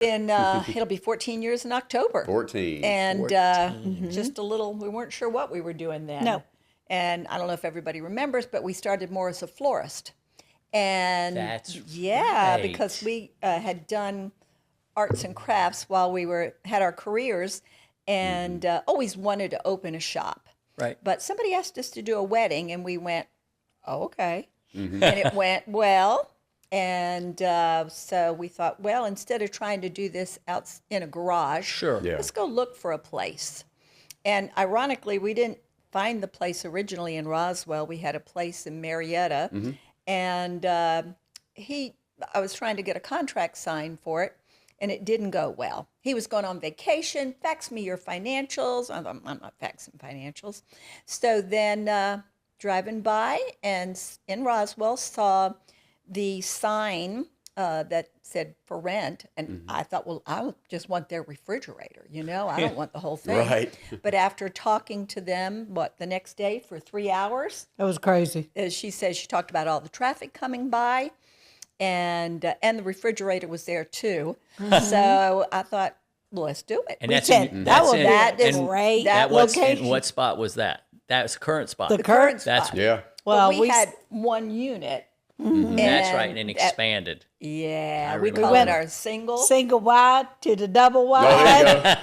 It'll be 14 years in October. 14. And 14. just a little, we weren't sure what we were doing then. No. And I don't know if everybody remembers, but we started more as a florist. And That's yeah, right. because we had done arts and crafts while we had our careers, and always wanted to open a shop. Right. But somebody asked us to do a wedding, and we went, oh, okay. And it went well. And so we thought, well, instead of trying to do this out in a garage, Sure. Yeah. let's go look for a place. And ironically, we didn't find the place originally in Roswell. We had a place in Marietta. And I was trying to get a contract signed for it, and it didn't go well. He was going on vacation, fax me your financials. I'm not faxing financials. So then driving by and in Roswell saw the sign that said for rent. And I thought, well, I just want their refrigerator, I don't want the whole thing. Right. But after talking to them, the next day for 3 hours, That was crazy. as she said, she talked about all the traffic coming by, and the refrigerator was there too. So I thought, well, let's do it. And that's said, in, that that's would in, be and great. That was location. in what spot was that? That was the current spot. The current spot. That's Yeah. Well, But we had one unit. that's right, and and expanded. Yeah, I we remember call that. it our single. single wide to the double Oh, there wide. you go.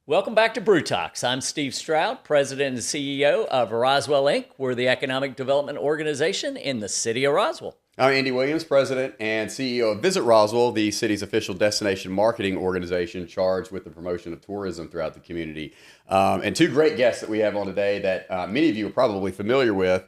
Welcome back to Brew Talks. I'm Steve Stroud, President and CEO of Roswell Inc. We're the economic development organization in the city of Roswell. I'm Andy Williams, President and CEO of Visit Roswell, the city's official destination marketing organization charged with the promotion of tourism throughout the community. And two great guests that we have on today that many of you are probably familiar with.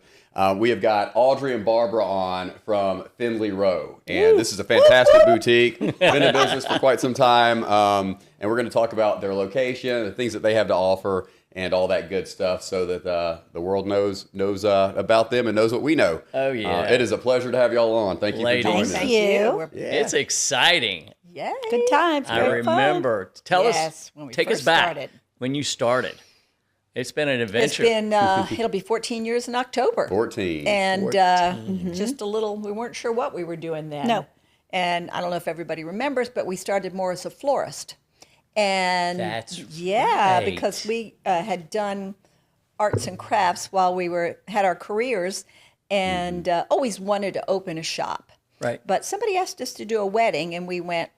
We have got Audrey and Barbara on from Findlay Rowe. And this is a fantastic boutique. Been in business for quite some time. And we're going to talk about their location, the things that they have to offer, and all that good stuff so that the world knows about them and knows what we know. Oh, yeah. It is a pleasure to have y'all on. Thank you Ladies. for joining us. Thank you. We're- It's exciting. Yay. Good times. I Great fun. remember. Tell Yes, us, when we take us first back started. when you started. It's been an It's adventure. been, it'll be 14 years in October. 14. And just a little, we weren't sure what we were doing then. No. And I don't know if everybody remembers, but we started more as a florist. And That's yeah, right. because we had done arts and crafts while we had our careers, and always wanted to open a shop. Right. But somebody asked us to do a wedding, and we went,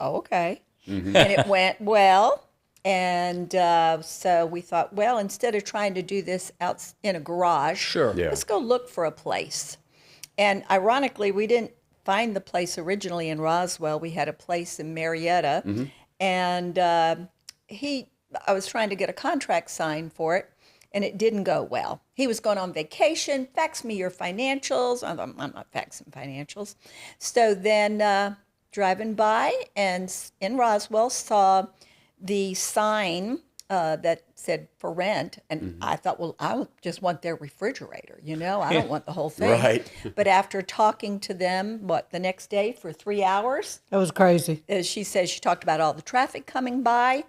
oh, okay. And it went well. And so we thought, well, instead of trying to do this out in a garage, Sure. Yeah. let's go look for a place. And ironically, we didn't find the place originally in Roswell. We had a place in Marietta. And I was trying to get a contract signed for it, and it didn't go well. He was going on vacation, fax me your financials. I'm not faxing financials. So then driving by and in Roswell saw the sign that said for rent. And I thought, well, I just want their refrigerator, I don't want the whole thing. Right. But after talking to them, the next day for 3 hours, That was crazy. as she said, she talked about all the traffic coming by,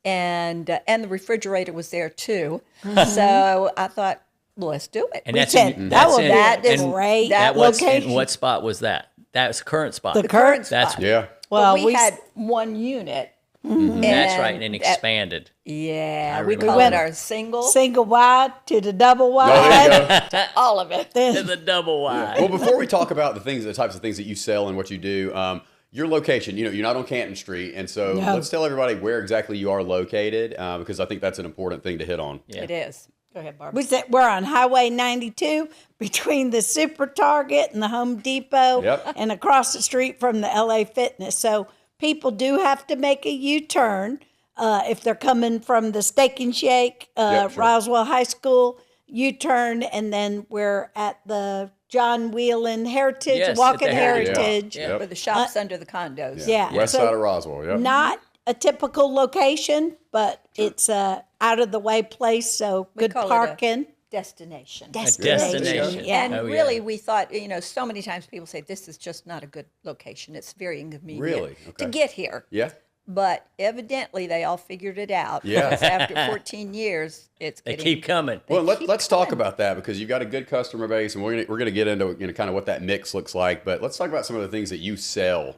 and the refrigerator was there too. So I thought, well, let's do it. And We that's said, in, that that's would in, be that is and great. That was location. in what spot was that? That was the current spot. The current That's spot. Yeah. Well, But we had one unit. that's right, and and expanded. Yeah, we remember call that. it our single. single wide to the double Oh, there wide. you go. All of it. To the double wide. Well, before we talk about the types of things that you sell and what you do, your location, you're not on Canton Street. And so No. let's tell everybody where exactly you are located, because I think that's an important thing to hit on. Yeah. It is. Go ahead, Barbara. We said we're on Highway 92 between the Super Target and the Home Depot, Yep. and across the street from the LA Fitness. So people do have to make a U-turn if they're coming from the Steak and Shake, Yep, sure. Roswell High School U-turn, and then we're at the John Whelan Heritage, Yes, at Walking the Heritage. Heritage. Yeah. Where the shop's under the condos. Yeah. West So side of Roswell. Yep. not a typical location, but it's a out of the way place, so good call it a parking. Destination. Destination. Yeah. And Oh, yeah. really, we thought, so many times people say this is just not a good location. It's very inconvenient Really? Okay. to get here. Yeah. but evidently they all figured it out. Yeah. Because after 14 years, it's They getting, keep coming. Well, let's talk about that because you've got a good customer base, and we're gonna get into kind of what that mix looks like. But let's talk about some of the things that you sell,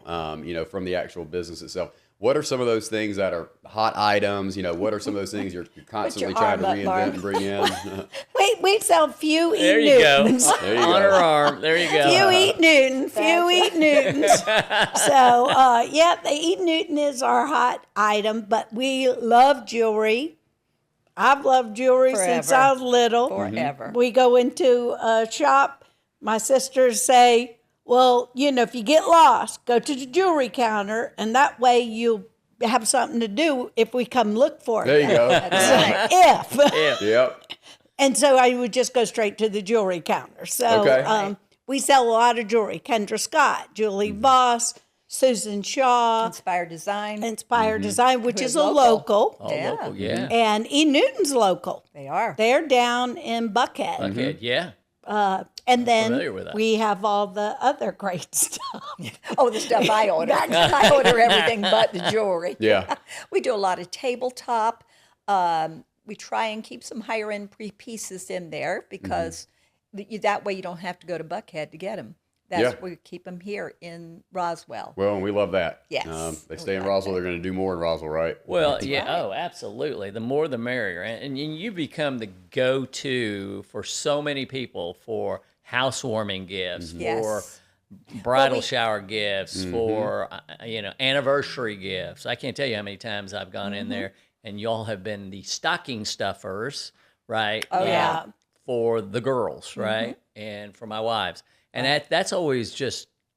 from the actual business itself. What are some of those things that are hot items? What are some of those things you're constantly trying to arm up, reinvent Barb. and bring in? We sell few There E you go. Newtons. There you On go. her arm. There you go. Few eat Newton, few eat Newtons. So, the eat Newton is our hot item, but we love jewelry. I've loved jewelry since Forever. I was little. forever. We go into a shop. My sisters say, well, if you get lost, go to the jewelry counter, and that way you'll have something to do if we come look for There it. you go. If. Yep. And so I would just go straight to the jewelry counter. So Okay. we sell a lot of jewelry. Kendra Scott, Julie Voss, Susan Shaw, Inspired design. Inspire Design, which is a local. local. All Yeah. local, yeah. And E. Newton's local. They are. They're down in Buckhead. Okay, yeah. And then familiar with that. we have all the other great stuff. Oh, the stuff I order. I order everything but the jewelry. Yeah. We do a lot of tabletop. We try and keep some higher end pieces in there because that way you don't have to go to Buckhead to get them. That's Yeah. we keep them here in Roswell. Well, and we love that. Yes. They stay in Roswell. They're going to do more in Roswell, right? Well, yeah. Oh, absolutely. The more, the merrier. And you become the go-to for so many people for housewarming gifts, Yes. for bridal Well, shower gifts, for anniversary gifts. I can't tell you how many times I've gone in there, and y'all have been the stocking stuffers, right? Oh, yeah. For the girls, right, and for my wives, and that's always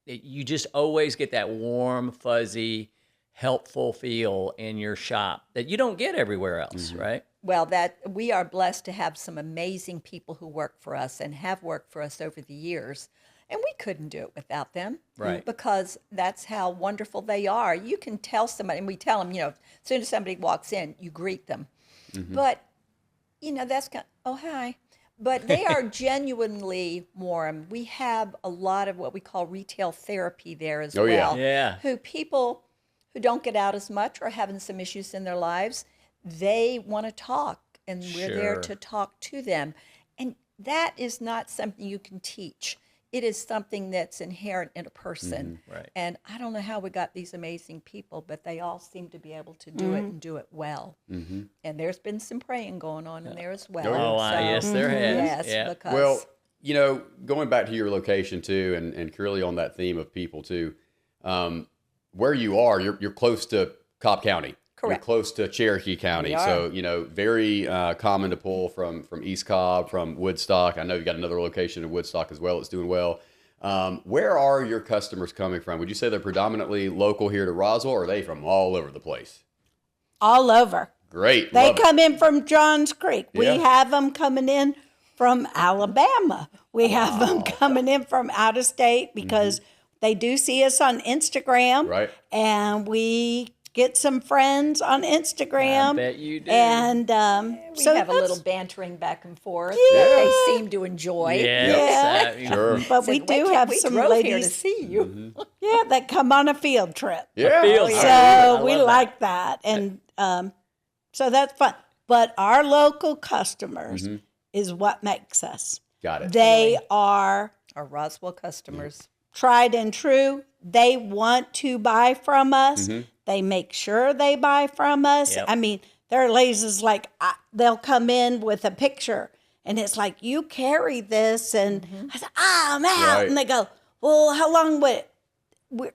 you just always get that warm, fuzzy, helpful feel in your shop that you don't get everywhere else, right? Well, that we are blessed to have some amazing people who work for us and have worked for us over the years. And we couldn't do it without them. Right. Because that's how wonderful they are. You can tell somebody, and we tell them, as soon as somebody walks in, you greet them. But, that's kind of, oh, hi. But they are genuinely warm. We have a lot of what we call retail therapy there as Oh, yeah. well. Yeah. Who people who don't get out as much or having some issues in their lives, they want to talk, and we're there Sure. to talk to them. And that is not something you can teach. It is something that's inherent in a person. Right. And I don't know how we got these amazing people, but they all seem to be able to do it and do it well. And there's been some praying going on in there as well. Oh, yes, there has. Yes, Yeah. because Well, going back to your location too, and really on that theme of people too, where you are, you're close to Cobb County. Correct. You're close to Cherokee County. We are. So, very common to pull from East Cobb, from Woodstock. I know you've got another location in Woodstock as well that's doing well. Where are your customers coming from? Would you say they're predominantly local here to Roswell, or are they from all over the place? All over. Great. They Love it. come in from Johns Creek. We Yeah. have them coming in from Alabama. We have them coming in from out of state because they do see us on Instagram. Right. And we get some friends on Instagram. I bet you do. And we so have a that's- little bantering back and forth Yeah. that they seem to enjoy. Yes. Sure. But we Said, do "Wait, have we some drove here to ladies, see you. yeah, that come on a field trip. Yeah. Field I trip. agree. So I we love like that. And so that's fun. But our local customers is what makes us. Got it. They are Our Roswell customers. tried and true. They want to buy from us. They make sure they buy from us. Yep. I mean, there are ladies that's like, they'll come in with a picture and it's like, you carry this. And I said, I'm out. Right. And they go, well, how long would it?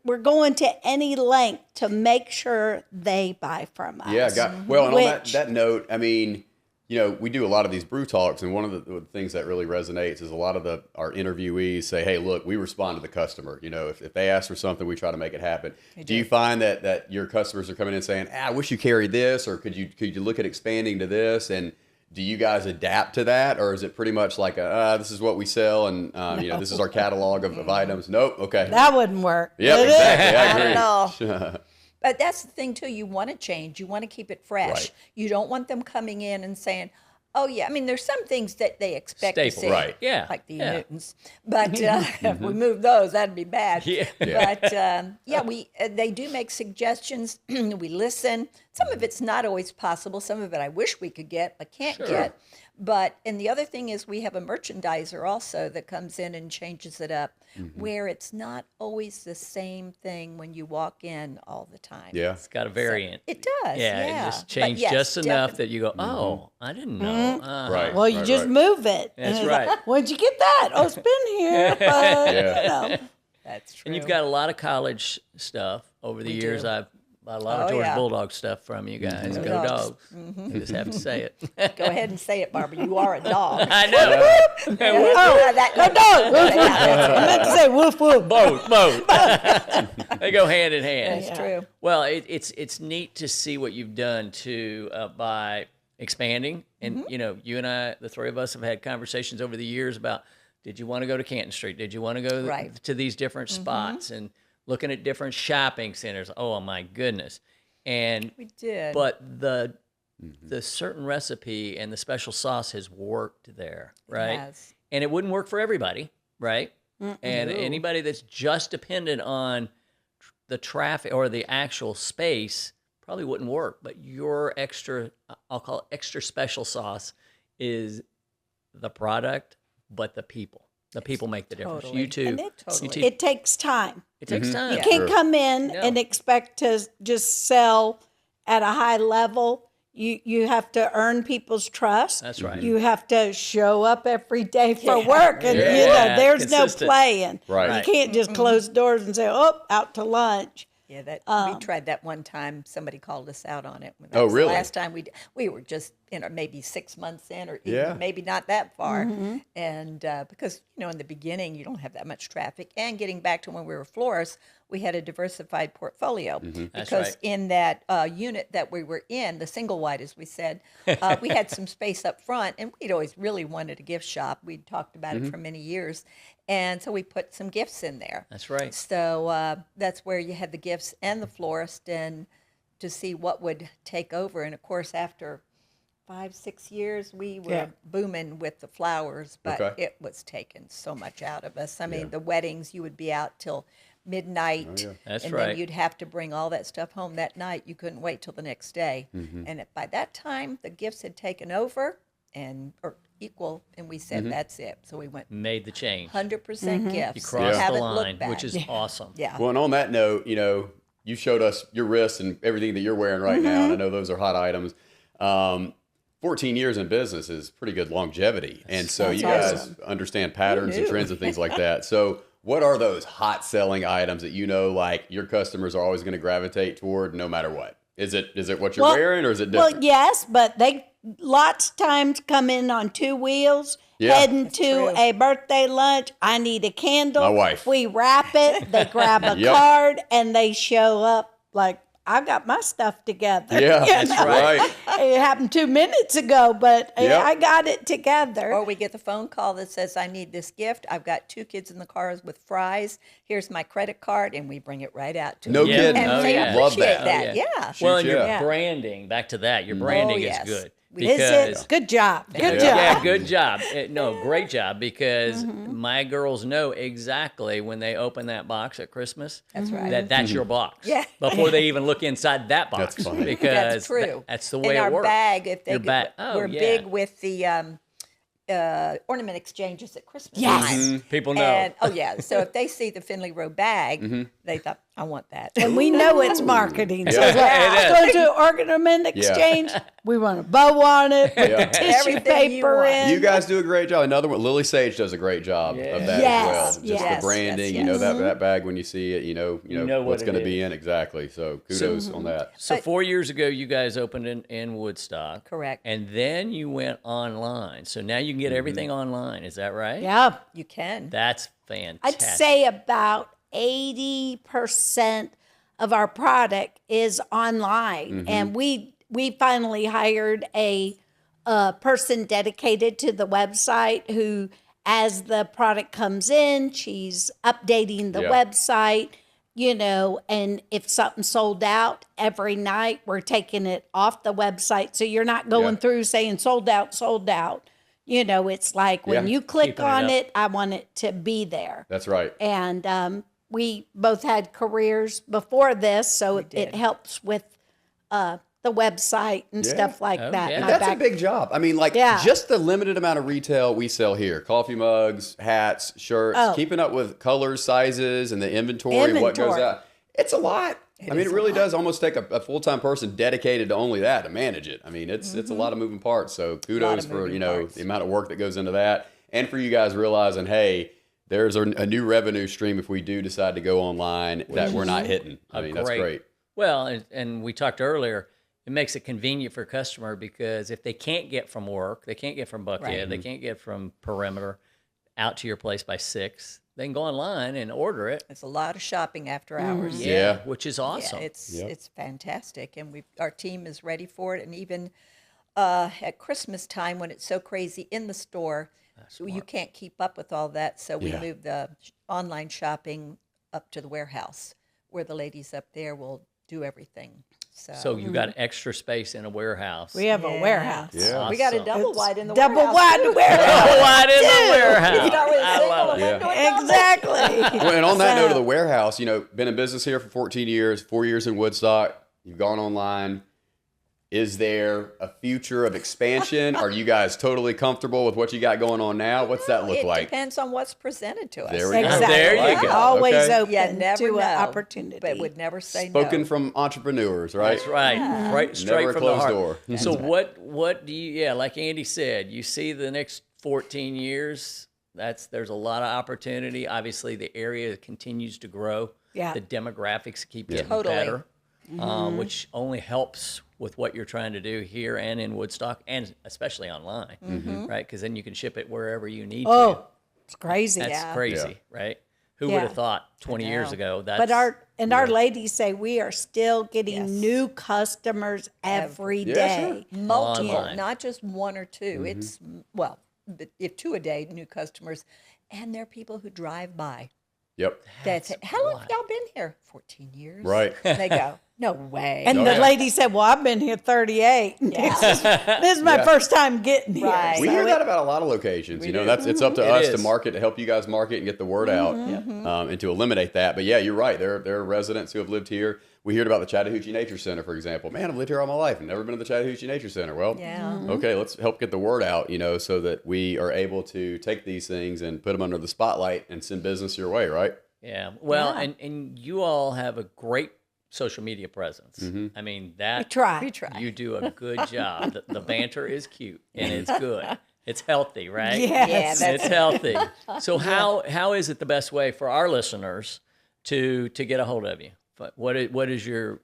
We're going to any length to make sure they buy from us. Yeah, well, and on Which- that note, I mean, we do a lot of these brew talks, and one of the things that really resonates is a lot of our interviewees say, "Hey, look, we respond to the customer. If they ask for something, we try to make it happen." Do you find that your customers are coming in saying, "I wish you carried this," or could you look at expanding to this? And do you guys adapt to that, or is it pretty much like this is what we sell, and this is our catalog of items? Nope. Okay. That wouldn't work. Yep, would it? exactly. I Not agree. at all. But that's the thing, too. You want to change. You want to keep it fresh. Right. You don't want them coming in and saying, Oh yeah, I mean, there's some things that they expect to Staple, see, right. Yeah, like the yeah. Newtons. But if we move those, that'd be bad. Yeah. But they do make suggestions. We listen. Some of it's not always possible. Some of it I wish we could get, but can't get. But and the other thing is we have a merchandiser also that comes in and changes it up, where it's not always the same thing when you walk in all the time. Yeah. It's got a variant. It does. Yeah, it just But changed yes, just enough definitely. that you go, oh, I didn't know. Right. Well, you just move it. That's And it's right. like, where'd you get that? Oh, it's been here. But, you know. That's true. And you've got a lot of college stuff over the years. do. I've bought a lot of Oh, Georgia yeah. Bulldog stuff from you guys. Go Dogs. Dogs. I just have to say it. Go ahead and say it, Barbara. You are a dog. I know. Oh, go dog. I meant to say woof woof. Both. They go hand in hand. That's true. Well, it's neat to see what you've done to by expanding. And you know, you and I, the three of us, have had conversations over the years about, did you want to go to Canton Street? Did you want to go Right. to these different spots and looking at different shopping centers? Oh my goodness! And We did. but the certain recipe and the special sauce has worked there, right? has. And it wouldn't work for everybody, right? And anybody that's just dependent on the traffic or the actual space probably wouldn't work. But your extra, I'll call it extra special sauce, is the product, but the people. The people make the difference. Totally. You too. And it totally- You too. It takes time. It takes time. You Yeah. can't come in No. and expect to just sell at a high level. You have to earn people's trust. That's right. You have to show up every day for work, and you Yeah. know there's Consistent. no playing. Right. You can't just close doors and say, "Oh, out to lunch." Yeah, that we tried that one time. Somebody called us out on it. That Oh, was really? The last time we were just maybe 6 months in, or even Yeah. maybe not that far. And because in the beginning you don't have that much traffic. And getting back to when we were florists, we had a diversified portfolio That's because right. in that unit that we were in, the single wide, as we said, we had some space up front, and we'd always really wanted a gift shop. We'd talked about it for many years, and so we put some gifts in there. That's right. So that's where you had the gifts and the florist, and to see what would take over. And of course, after 5-6 years, we were Yeah. booming with the flowers, but Okay. it was taking so much out of us. I mean, the weddings, you would be out till midnight, That's and right. then you'd have to bring all that stuff home that night. You couldn't wait till the next day. And by that time, the gifts had taken over or equal, and we said that's it. So we went Made the change. 100% gifts. You crossed the Haven't looked line, back. which is awesome. Yeah. Well, and on that note, you showed us your wrists and everything that you're wearing right now, and I know those are hot items. 14 years in business is pretty good longevity, and so That's you guys awesome. understand patterns and knew? trends and things like that. So what are those hot selling items that like your customers are always going to gravitate toward no matter what? Is it what you're Well- wearing, or is it different? Well, yes, but they lots of times come in on 2 wheels, Yeah. heading to true. a birthday lunch. I need a candle. My wife. We wrap it. They grab a Yep. card and they show up like, I got my stuff together. Yeah, You that's know? right. It happened 2 minutes ago, but Yep. I got it together. Or we get the phone call that says, I need this gift. I've got 2 kids in the cars with fries. Here's my credit card. And we bring it right out to No them. kidding. And Oh, they yeah. Love appreciate that. that. Oh, Yeah. Shoot, Well, and your yeah. branding, back to that, your branding yes. is good. Is it? Good job. Good job. Yeah, good job. No, great job, because my girls know exactly when they open that box at Christmas. That's right. That's your box. Yeah. Before they even look inside that box. That's funny. Because That's true. that's the way in it our works. bag, if they Your get, bag- oh, we're yeah. big with the ornament exchanges at Christmas Yes. time. People know. And, oh, yeah. So if they see the Findlay Rowe bag, they thought, I want that. And we know it's marketing. So Yeah. it's like, going to ornament exchange. We want a bow on it, put Yeah. the tissue Everything you paper want. in. You guys do a great job. Another one, Lily Sage does a great job of that Yes, as well. Just yes, the branding, yes, yes. that bag when you see it, you know know what's what going it to be is. in exactly. So kudos on that. So 4 years ago, you guys opened in Woodstock. Correct. And then you went online. So now you can get everything online. Is that right? Yeah. You can. That's fantastic. I'd say about 80% of our product is online. And we finally hired a person dedicated to the website who, as the product comes in, she's updating the Yeah. website. and if something sold out every night, we're taking it off the website. So you're not going through saying sold out, sold out. It's like when you click Keeping it on up. it, I want it to be there. That's right. And we both had careers before this, so it helps with the website and stuff like that. yeah. My That's a back- big job. I mean, just the limited amount of retail we sell here, coffee mugs, hats, shirts, keeping up with colors, sizes, and the inventory, what goes Inventory. out. It's a lot. I mean, it really does almost take a full-time person dedicated to only that to manage it. I mean, it's a lot of moving parts. So kudos for, the amount of work that goes into that. And for you guys realizing, hey, there's a new revenue stream if we do decide to go online that we're not hitting. I mean, that's great. Well, and we talked earlier, it makes it convenient for a customer because if they can't get from work, they can't get from Buckhead, they can't get from Perimeter out to your place by 6, they can go online and order it. It's a lot of shopping after hours. Yeah. Which is awesome. Yeah, it's fantastic, and our team is ready for it. And even at Christmas time, when it's so crazy in the store, you can't keep up with all that. So we moved the online shopping up to the warehouse, where the ladies up there will do everything. So you got extra space in a warehouse. We have a warehouse. Yeah. We got a Awesome. double wide in the Double warehouse. wide too. warehouse. Double wide in the warehouse. You start with a I single love and it. then do a double. Exactly. Well, and on that note of the warehouse, been in business here for 14 years, 4 years in Woodstock. You've gone online. Is there a future of expansion? Are you guys totally comfortable with what you got going on now? What's that look It like? depends on what's presented to us. There we go. Exactly. There you go. Always Okay. open You never to know, an opportunity. but would never say Spoken no. from entrepreneurs, right? That's right. Right, straight Never a from the closed heart. door. So what do you? Like Andy said, you see the next 14 years. There's a lot of opportunity. Obviously, the area continues to grow. Yeah. The demographics keep getting Totally. better, which only helps with what you're trying to do here and in Woodstock, and especially online, right? Because then you can ship it wherever you need to. Oh, it's crazy. That's crazy, right? Who Yeah. would have thought 20 years ago? That's, But our ladies say we are still getting new customers every day. Multiple, Online. not just one or two. It's, if 2 a day, new customers. And there are people who drive by. Yep. That's it. How long have y'all been here? 14 years. Right. And they go, no way. And the lady said, well, I've been here 38. This is my first time getting here. Right. We hear that about a lot of locations. It's up to us to is. market, to help you guys market and get the word out, and to eliminate that. But yeah, you're right. There are residents who have lived here. We heard about the Chattahoochee Nature Center, for example. Man, I've lived here all my life and never been to the Chattahoochee Nature Center. Well, okay, let's help get the word out, so that we are able to take these things and put them under the spotlight and send business your way, right? Yeah. Well, and you all have a great social media presence. I mean, We try. We try. you do a good job. The banter is cute and it's good. It's healthy, right? Yes. Yeah, It's healthy. So how is it the best way for our listeners to get a hold of you? What is your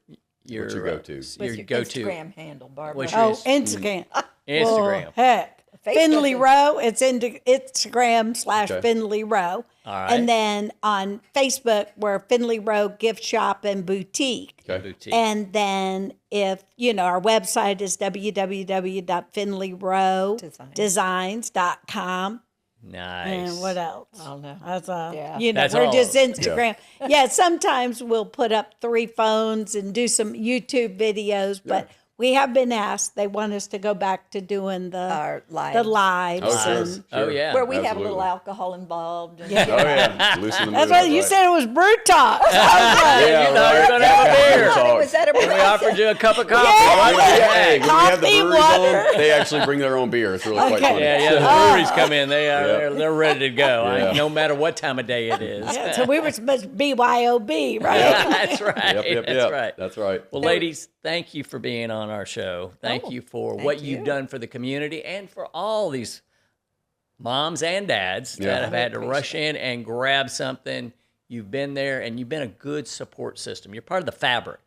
What's your go-to? What's your your go-to Instagram handle, Barbara? What's your- Oh, Instagram. Instagram? Well, heck. Facebook. Findlay Rowe. It's Instagram Okay. /Findlay Rowe. All right. And then on Facebook, we're Findlay Rowe Gift Shop and Boutique. Okay. Boutique. And then if, our website is www.findlayrowedesigns.com. Nice. And what else? I don't know. That's Yeah. That's we're all. just Instagram. Yeah, sometimes we'll put up 3 phones and do some YouTube videos, but we have been asked. They want us to go back to doing Our lives. the lives. Oh, sure. and Oh, yeah. Where we have a Absolutely. little alcohol involved. And Oh, yeah. Loosen the That's mood why up, you right? said it was Brew Talk. Yeah, you thought you were gonna have a beer. Talk. Was that a And we offered you a cup of coffee. Yeah. What the heck? When we have the Coffee, breweries water. on, they actually bring their own beer. It's really quite funny. Yeah, the breweries come in. They're ready to go. Yeah. No matter what time of day it is. Yeah, so we were supposed to BYOB, right? That's right. Yep. That's right. That's right. Well, ladies, thank you for being on our show. Thank you for what you've done for the community and for all these moms and dads that have had to rush in and grab something. You've been there and you've been a good support system. You're part of the fabric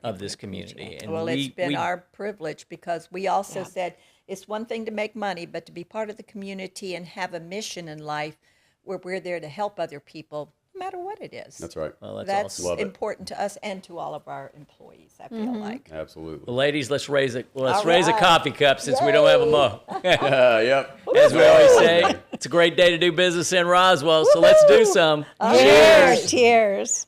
of this community. And Well, it's been our privilege because we also said it's one thing to make money, but to be part of the community and have a mission in life where we're there to help other people, no matter what it is. That's right. Well, that's That's awesome. Love it. important to us and to all of our employees, I feel like. Absolutely. Well, ladies, let's raise a All raise a right. coffee cup since we don't have a mug. Yep. As we always say, it's a great day to do business in Roswell, so let's do some. Cheers. Cheers.